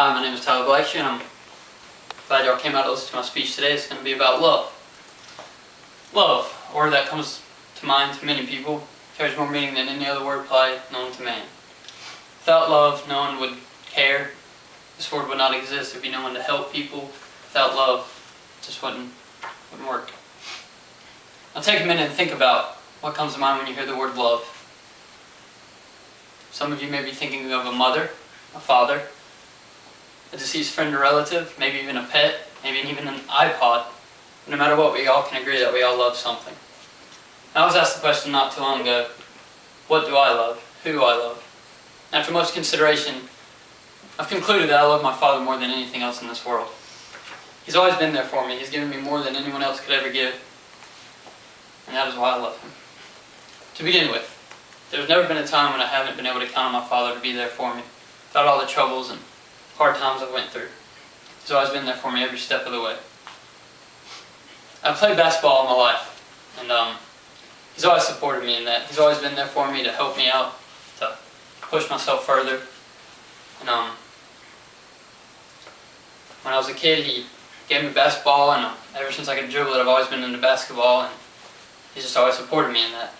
Hi, my name is Tyler Blackshear, and I'm glad y'all came out to listen to my speech today. It's going to be about love. Love, a word that comes to mind to many people, carries more meaning than any other word probably known to man. Without love, no one would care. This word would not exist. There'd be no one to help people. Without love, it just wouldn't work. Now take a minute and think about what comes to mind when you hear the word love. Some of you may be thinking of a mother, a father, a deceased friend or relative, maybe even a pet, maybe even an iPod. No matter what, we all can agree that we all love something. I was asked the question not too long ago, what do I love? Who do I love? After much consideration, I've concluded that I love my father more than anything else in this world. He's always been there for me. He's given me more than anyone else could ever give. And that is why I love him. To begin with, there's never been a time when I haven't been able to count on my father to be there for me, without all the troubles and hard times I went through. He's always been there for me every step of the way. I've played basketball all my life, and he's always supported me in that. He's always been there for me to help me out, to push myself further. And when I was a kid, he gave me basketball, and ever since I could dribble it, I've always been into basketball, and he's just always supported me in that.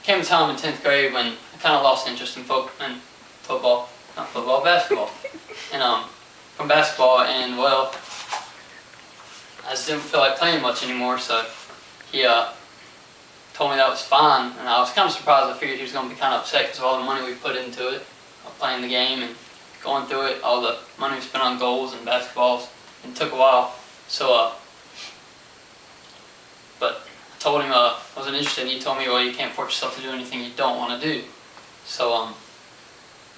Came a time in 10th grade when I kind of lost interest in basketball. And from basketball, and well, I just didn't feel like playing much anymore, so he told me that was fine, and I was kind of surprised. I figured he was going to be kind of upset because of all the money we put into it, playing the game and going through it, all the money we spent on goals and basketballs, and it took a while. So, but I told him I wasn't interested, and he told me, well, you can't force yourself to do anything you don't want to do. So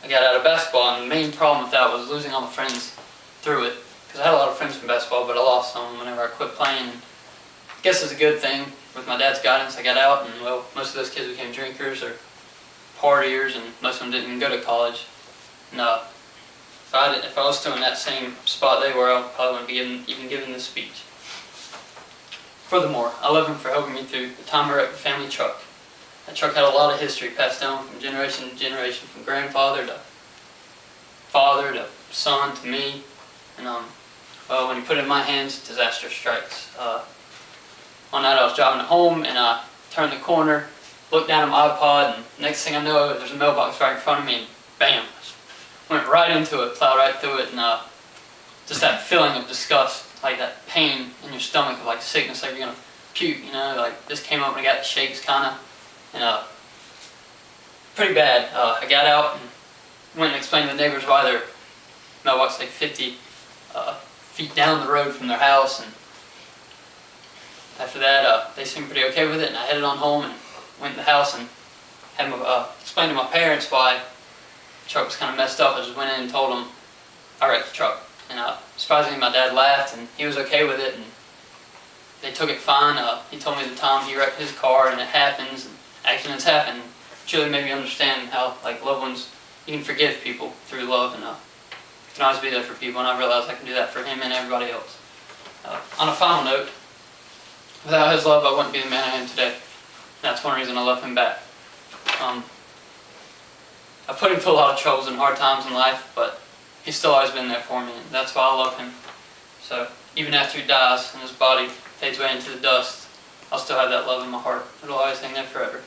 I got out of basketball, and the main problem with that was losing all my friends through it, because I had a lot of friends from basketball, but I lost some whenever I quit playing. And I guess it's a good thing. With my dad's guidance, I got out, and well, most of those kids became drinkers or partiers, and most of them didn't even go to college. And if I was still in that same spot they were, I probably wouldn't be even giving this speech. Furthermore, I love him for helping me through the time we were at the family truck. That truck had a lot of history passed down from generation to generation, from grandfather to father to son to me. And well, when he put it in my hands, disaster strikes. One night I was driving home, and I turned the corner, looked down at my iPod, and next thing I know, there's a mailbox right in front of me, and bam! Went right into it, plowed right through it, and just that feeling of disgust, like that pain in your stomach of like sickness, like you're gonna puke, you know, like this came up and I got the shakes kinda, and pretty bad. I got out and went and explained to the neighbors why their mailbox like 50 feet down the road from their house, and after that they seemed pretty okay with it, and I headed on home and went in the house and had explained to my parents why the truck was kind of messed up. I just went in and told them I wrecked the truck, and surprisingly my dad laughed and he was okay with it, and they took it fine. He told me the time he wrecked his car, and it happens, and accidents happen. It really made me understand how like loved ones, you can forgive people through love, and you can always be there for people, and I realized I can do that for him and everybody else. On a final note, without his love I wouldn't be the man I am today. That's one reason I love him back. I've put him through a lot of troubles and hard times in life, but he's still always been there for me, and that's why I love him. So even after he dies and his body fades away into the dust, I'll still have that love in my heart. It'll always hang there forever.